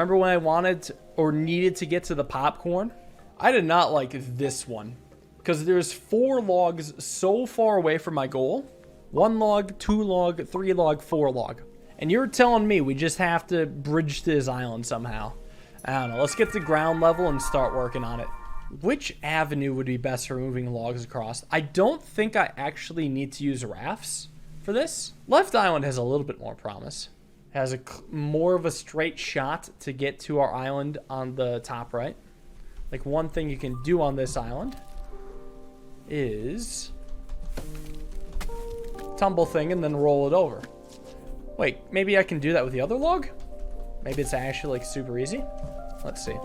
Remember when I wanted or needed to get to the popcorn? I did not like this one because there's 4 logs so far away from my goal. 1 log, 2 log, 3 log, 4 log. And you're telling me we just have to bridge this island somehow. I don't know. Let's get to ground level and start working on it. Which avenue would be best for moving logs across? I don't think I actually need to use rafts for this. Left island has a little bit more promise. It has more of a straight shot to get to our island on the top right. Like one thing you can do on this island is tumble thing and then roll it over. Wait, maybe I can do that with the other log? Maybe it's actually like super easy. Let's see.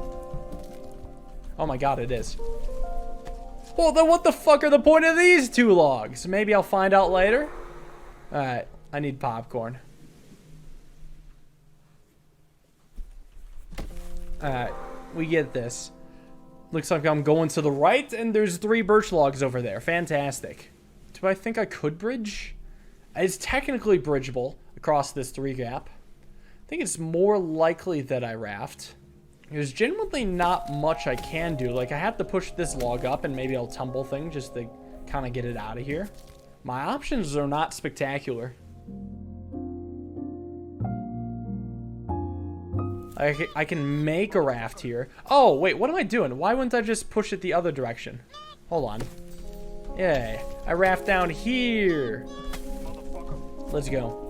Oh my god, it is. Well, then what the fuck are the point of these 2 logs? Maybe I'll find out later. Alright, I need popcorn. Alright, we get this. Looks like I'm going to the right, and there's 3 birch logs over there. Fantastic. Do I think I could bridge? It's technically bridgeable across this 3 gap. I think it's more likely that I raft. There's genuinely not much I can do. Like, I have to push this log up, and maybe I'll tumble thing just to kind of get it out of here. My options are not spectacular. I can make a raft here. Oh, wait, what am I doing? Why wouldn't I just push it the other direction? Hold on. Yay. I raft down here. Let's go.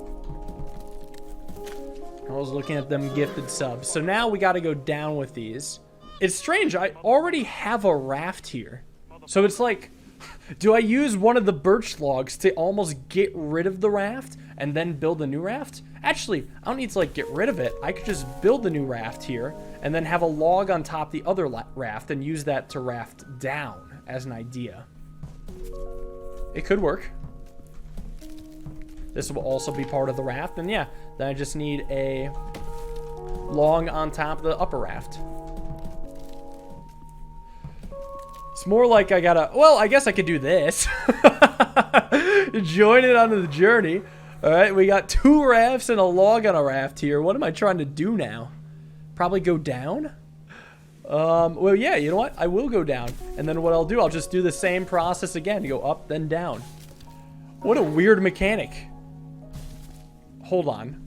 I was looking at them gifted subs. So now we got to go down with these. It's strange. I already have a raft here. So it's like, do I use one of the birch logs to almost get rid of the raft and then build a new raft? Actually, I don't need to like get rid of it. I could just build a new raft here and then have a log on top the other raft and use that to raft down as an idea. It could work. This will also be part of the raft. And yeah, then I just need a log on top of the upper raft. It's more like I gotta... Well, I guess I could do this. Join it onto the journey. All right, we got 2 rafts and a log on a raft here. What am I trying to do now? Probably go down? Well, yeah, you know what? I will go down. And then what I'll do, I'll just do the same process again. Go up, then down. What a weird mechanic. Hold on.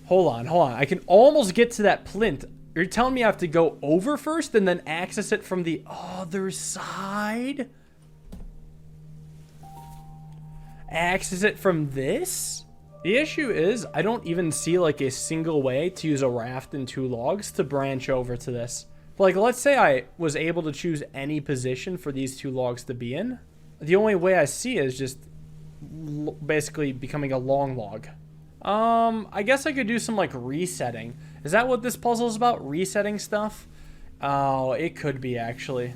Hold on, hold on. I can almost get to that plinth. You're telling me I have to go over first and then access it from the other side? Access it from this? The issue is I don't even see like a single way to use a raft and 2 logs to branch over to this. Like, let's say I was able to choose any position for these 2 logs to be in. The only way I see is just basically becoming a long log. I guess I could do some like resetting. Is that what this puzzle is about? Resetting stuff? Oh, it could be actually.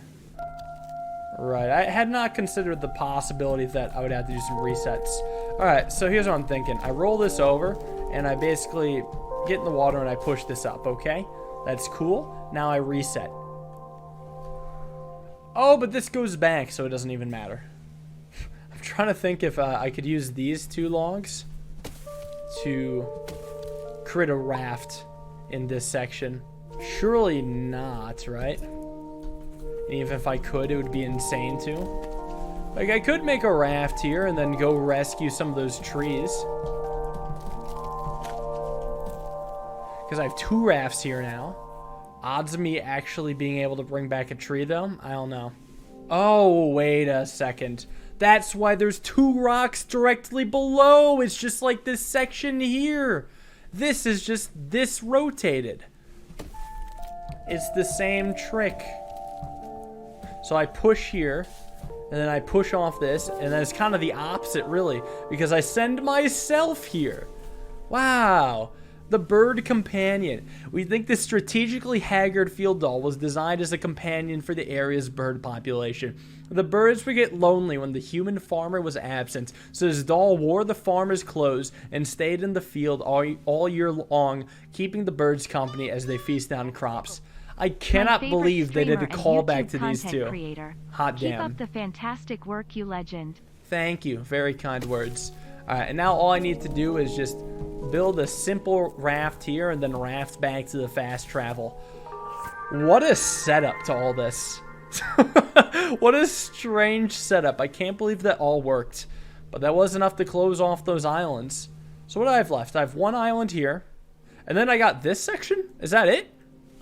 Right, I had not considered the possibility that I would have to do some resets. Alright, so here's what I'm thinking. I roll this over, and I basically get in the water and I push this up, okay? That's cool. Now I reset. Oh, but this goes back, so it doesn't even matter. I'm trying to think if I could use these 2 logs to create a raft in this section. Surely not, right? And even if I could, it would be insane too. Like, I could make a raft here and then go rescue some of those trees. Because I have 2 rafts here now. Odds of me actually being able to bring back a tree, though? I don't know. Oh, wait a second. That's why there's 2 rocks directly below. It's just like this section here. This is just this rotated. It's the same trick. So I push here, and then I push off this, and then it's kind of the opposite, really, because I send myself here. Wow. The bird companion. We think this strategically haggard field doll was designed as a companion for the area's bird population. The birds would get lonely when the human farmer was absent, so this doll wore the farmer's clothes and stayed in the field all year long, keeping the birds company as they feast on crops. I cannot believe they did a callback to these 2. Creator. Hot damn. Keep up the fantastic work, you legend. Thank you. Very kind words. Alright, and now all I need to do is just build a simple raft here and then raft back to the fast travel. What a setup to all this. What a strange setup. I can't believe that all worked. But that was enough to close off those islands. So what do I have left? I have one island here. And then I got this section? Is that it?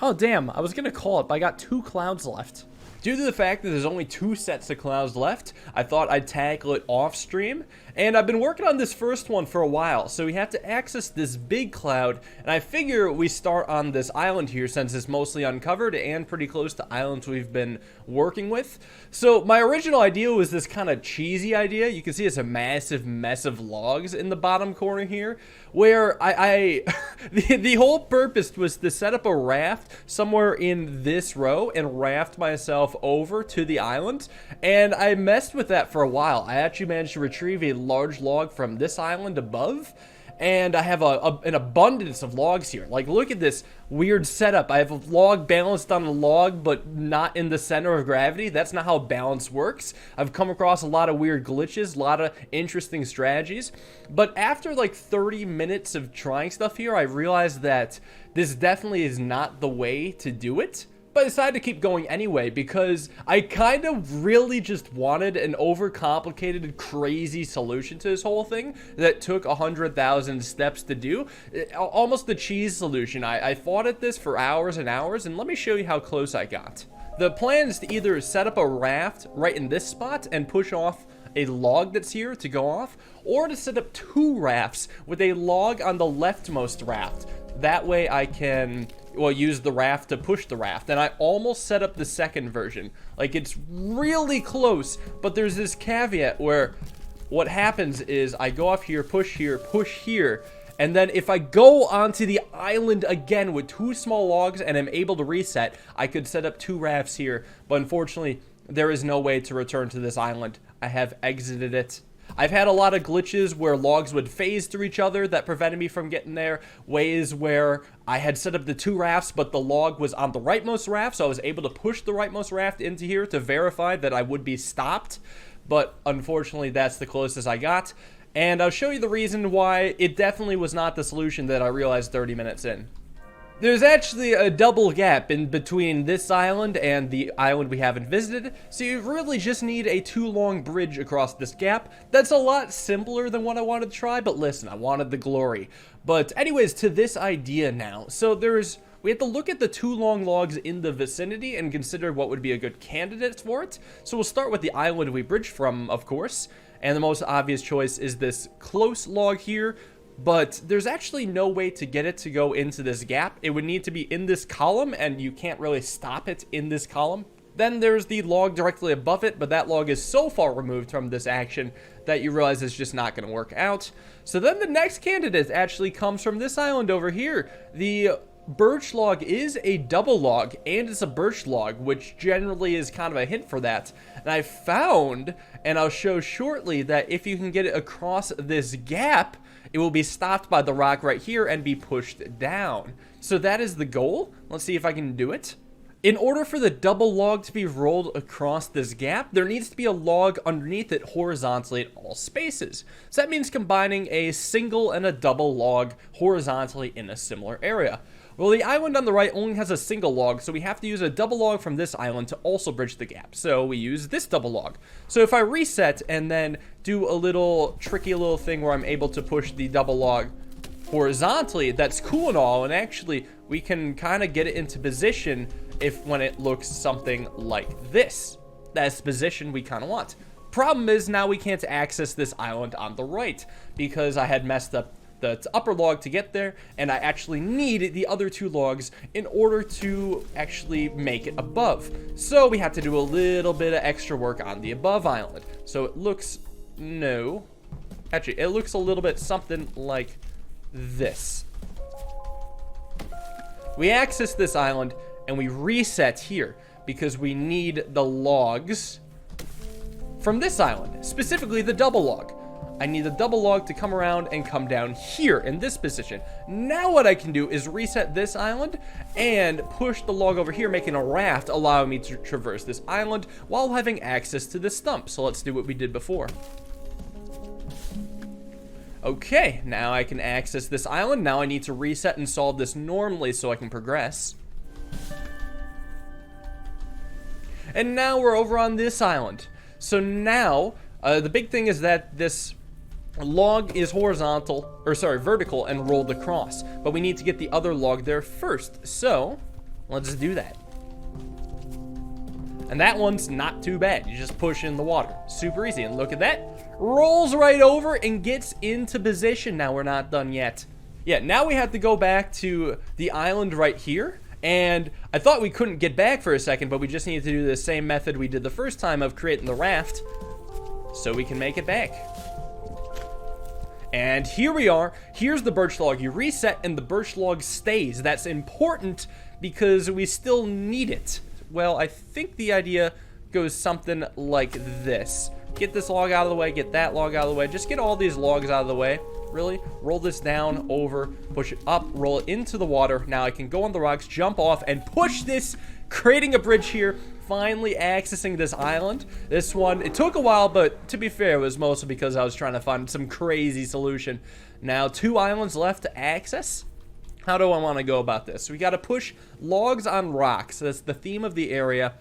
Oh, damn. I was going to call it, but I got 2 clouds left. Due to the fact that there's only 2 sets of clouds left, I thought I'd tackle it off stream. And I've been working on this first one for a while, so we have to access this big cloud. And I figure we start on this island here since it's mostly uncovered and pretty close to islands we've been working with. So my original idea was this kind of cheesy idea. You can see it's a massive mess of logs in the bottom corner here, where the whole purpose was to set up a raft somewhere in this row and raft myself over to the island. And I messed with that for a while. I actually managed to retrieve a large log from this island above, and I have an abundance of logs here. Like, look at this weird setup. I have a log balanced on a log, but not in the center of gravity. That's not how balance works. I've come across a lot of weird glitches, a lot of interesting strategies. But after like 30 minutes of trying stuff here, I realized that this definitely is not the way to do it. But I decided to keep going anyway because I kind of really just wanted an overcomplicated, crazy solution to this whole thing that took 100,000 steps to do. Almost the cheese solution. I fought at this for hours and hours, and let me show you how close I got. The plan is to either set up a raft right in this spot and push off a log that's here to go off, or to set up 2 rafts with a log on the leftmost raft. That way I can, well, use the raft to push the raft. And I almost set up the second version. Like, it's really close, but there's this caveat where what happens is I go off here, push here, and then if I go onto the island again with 2 small logs and am able to reset, I could set up 2 rafts here. But unfortunately, there is no way to return to this island. I have exited it. I've had a lot of glitches where logs would phase through each other that prevented me from getting there. Ways where I had set up the 2 rafts, but the log was on the rightmost raft, so I was able to push the rightmost raft into here to verify that I would be stopped. But unfortunately, that's the closest I got. And I'll show you the reason why it definitely was not the solution that I realized 30 minutes in. There's actually a double gap in between this island and the island we haven't visited, so you really just need a 2-long bridge across this gap. That's a lot simpler than what I wanted to try, but listen, I wanted the glory. But anyways, to this idea now. So we have to look at the 2 long logs in the vicinity and consider what would be a good candidate for it. So we'll start with the island we bridged from, of course, and the most obvious choice is this close log here. But there's actually no way to get it to go into this gap. It would need to be in this column, and you can't really stop it in this column. Then there's the log directly above it, but that log is so far removed from this action that you realize it's just not going to work out. So then the next candidate actually comes from this island over here. The birch log is a double log, and it's a birch log, which generally is kind of a hint for that. And I found, and I'll show shortly, that if you can get it across this gap, it will be stopped by the rock right here and be pushed down. So that is the goal. Let's see if I can do it. In order for the double log to be rolled across this gap, there needs to be a log underneath it horizontally at all spaces. So that means combining a single and a double log horizontally in a similar area. Well, the island on the right only has a single log, so we have to use a double log from this island to also bridge the gap. So we use this double log. So if I reset and then do a little tricky little thing where I'm able to push the double log horizontally, that's cool and all, and actually we can kind of get it into position when it looks something like this. That's the position we kind of want. Problem is now we can't access this island on the right because I had messed up the upper log to get there, and I actually need the other 2 logs in order to actually make it above. So we have to do a little bit of extra work on the above island. So it looks, actually it looks a little bit something like this. We access this island and we reset here because we need the logs from this island, specifically the double log. I need the double log to come around and come down here in this position. Now what I can do is reset this island and push the log over here, making a raft, allowing me to traverse this island while having access to this stump. So let's do what we did before. Okay, now I can access this island. Now I need to reset and solve this normally so I can progress. And now we're over on this island. So now, the big thing is that this log is vertical and rolled across. But we need to get the other log there first. So, let's do that. And that one's not too bad. You just push in the water. Super easy. And look at that. Rolls right over and gets into position. Now we're not done yet. Yeah, now we have to go back to the island right here. And I thought we couldn't get back for a second, but we just need to do the same method we did the first time of creating the raft so we can make it back. And here we are. Here's the birch log. You reset and the birch log stays. That's important because we still need it. Well, I think the idea goes something like this. Get this log out of the way, get that log out of the way. Just get all these logs out of the way. Really, roll this down, over, push it up, roll it into the water. Now I can go on the rocks, jump off, and push this, creating a bridge here. Finally accessing this island. This one, it took a while, but to be fair, it was mostly because I was trying to find some crazy solution. Now, 2 islands left to access. How do I want to go about this? We got to push logs on rocks. That's the theme of the area.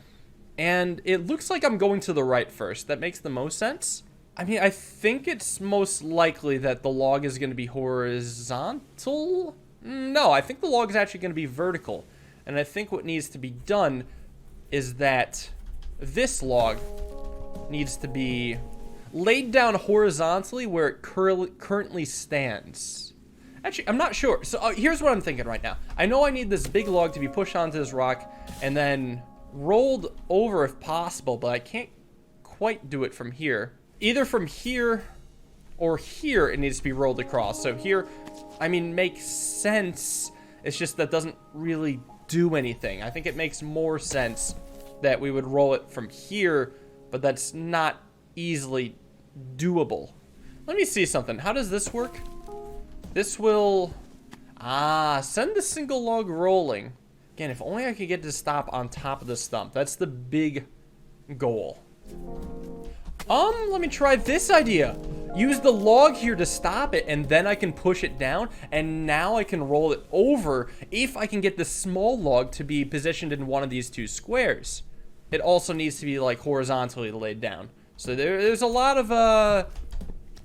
And it looks like I'm going to the right first. That makes the most sense. I mean, I think it's most likely that the log is going to be horizontal. No, I think the log is actually going to be vertical. And I think what needs to be done is that this log needs to be laid down horizontally where it currently stands. Actually, I'm not sure. So here's what I'm thinking right now. I know I need this big log to be pushed onto this rock and then rolled over if possible, but I can't quite do it from here. Either from here or here it needs to be rolled across. So here, I mean, makes sense. It's just that doesn't really do anything. I think it makes more sense that we would roll it from here, but that's not easily doable. Let me see something. How does this work? This will, send the single log rolling. Again, if only I could get to stop on top of the stump. That's the big goal. Let me try this idea. Use the log here to stop it, and then I can push it down, and now I can roll it over if I can get the small log to be positioned in one of these 2 squares. It also needs to be, like, horizontally laid down. So there's a lot of,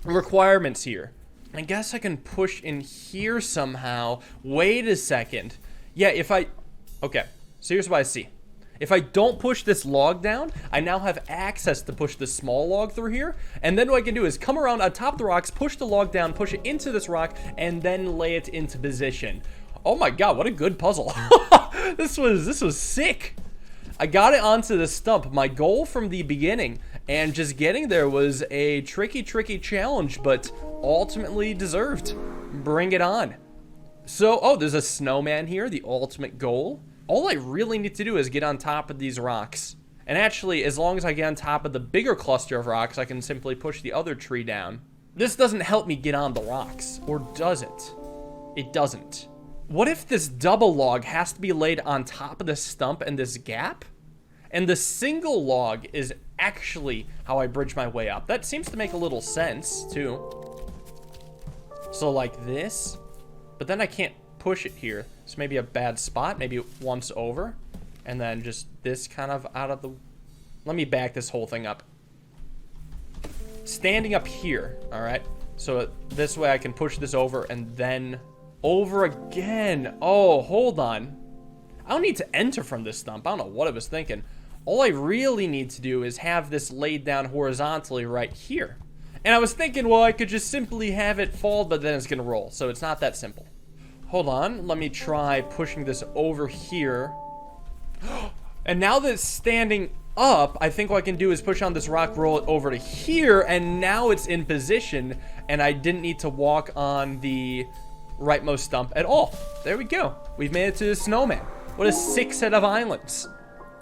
requirements here. I guess I can push in here somehow. Wait a second. Yeah, okay, so here's what I see. If I don't push this log down, I now have access to push the small log through here. And then what I can do is come around on top of the rocks, push the log down, push it into this rock, and then lay it into position. Oh my god, what a good puzzle. This was sick. I got it onto the stump. My goal from the beginning and just getting there was a tricky challenge, but ultimately deserved. Bring it on. So, there's a snowman here, the ultimate goal. All I really need to do is get on top of these rocks. And actually, as long as I get on top of the bigger cluster of rocks, I can simply push the other tree down. This doesn't help me get on the rocks, or does it? It doesn't. What if this double log has to be laid on top of this stump and this gap? And the single log is actually how I bridge my way up. That seems to make a little sense, too. So like this, but then I can't push it here. So maybe a bad spot, maybe once over, and then just this kind of out of the... Let me back this whole thing up. Standing up here, all right? So this way I can push this over and then over again. Oh, hold on. I don't need to enter from this stump. I don't know what I was thinking. All I really need to do is have this laid down horizontally right here. And I was thinking, well, I could just simply have it fall, but then it's gonna roll. So it's not that simple. Hold on, let me try pushing this over here. And now that it's standing up, I think what I can do is push on this rock, roll it over to here, and now it's in position, and I didn't need to walk on the rightmost stump at all. There we go. We've made it to the snowman. What a sick set of islands.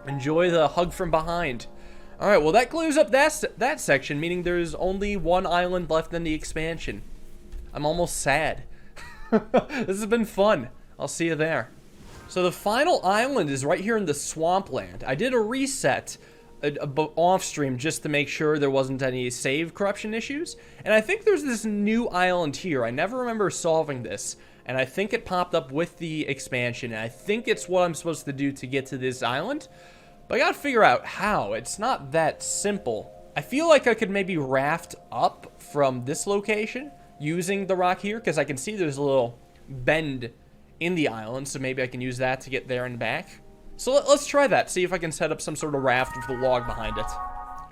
Enjoy the hug from behind. All right, well, that clears up that section, meaning there's only 1 island left in the expansion. I'm almost sad. This has been fun. I'll see you there. So the final island is right here in the swampland. I did a reset off stream just to make sure there wasn't any save corruption issues. And I think there's this new island here. I never remember solving this. And I think it popped up with the expansion. And I think it's what I'm supposed to do to get to this island. But I gotta figure out how. It's not that simple. I feel like I could maybe raft up from this location using the rock here, because I can see there's a little bend in the island, so maybe I can use that to get there and back. So let's try that, see if I can set up some sort of raft with the log behind it.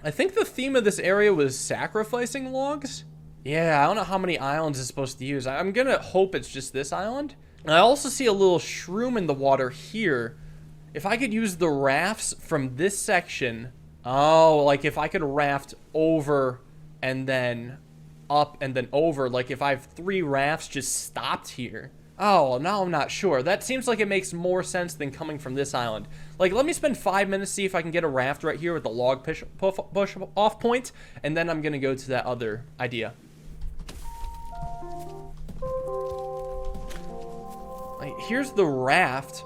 I think the theme of this area was sacrificing logs. Yeah, I don't know how many islands it's supposed to use. I'm gonna hope it's just this island. And I also see a little shroom in the water here. If I could use the rafts from this section... Oh, like if I could raft over and then up and then over, like if I have 3 rafts just stopped here. Oh, now I'm not sure. That seems like it makes more sense than coming from this island. Like, let me spend 5 minutes, see if I can get a raft right here with the log push off point, and then I'm gonna go to that other idea. Like, here's the raft.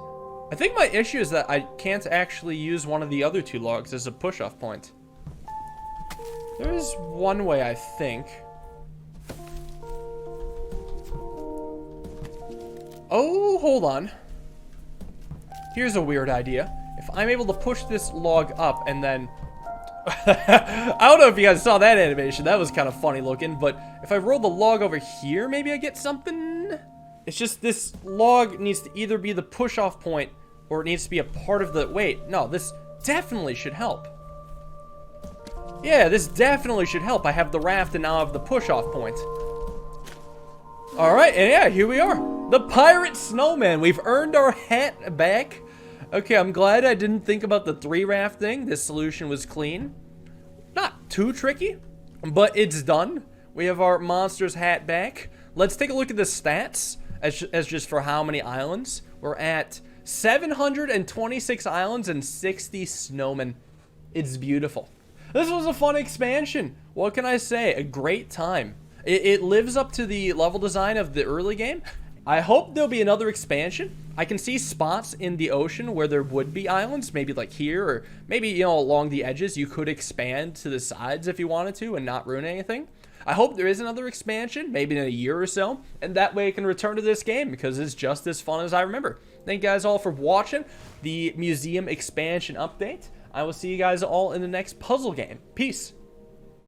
I think my issue is that I can't actually use one of the other 2 logs as a push-off point. There's one way, I think. Oh, hold on. Here's a weird idea. If I'm able to push this log up and then... I don't know if you guys saw that animation. That was kind of funny looking. But if I roll the log over here, maybe I get something? It's just this log needs to either be the push-off point or it needs to be a part of the... Wait, no, this definitely should help. Yeah, this definitely should help. I have the raft and now I have the push-off point. Alright, and yeah, here we are. The pirate snowman. We've earned our hat back. Okay, I'm glad I didn't think about the 3 raft thing. This solution was clean. Not too tricky, but it's done. We have our monster's hat back. Let's take a look at the stats as just for how many islands. We're at 726 islands and 60 snowmen. It's beautiful. This was a fun expansion. What can I say? A great time. It lives up to the level design of the early game. I hope there'll be another expansion. I can see spots in the ocean where there would be islands, maybe like here, or maybe, you know, along the edges. You could expand to the sides if you wanted to and not ruin anything. I hope there is another expansion, maybe in a year or so, and that way I can return to this game because it's just as fun as I remember. Thank you guys all for watching the museum expansion update. I will see you guys all in the next puzzle game. Peace.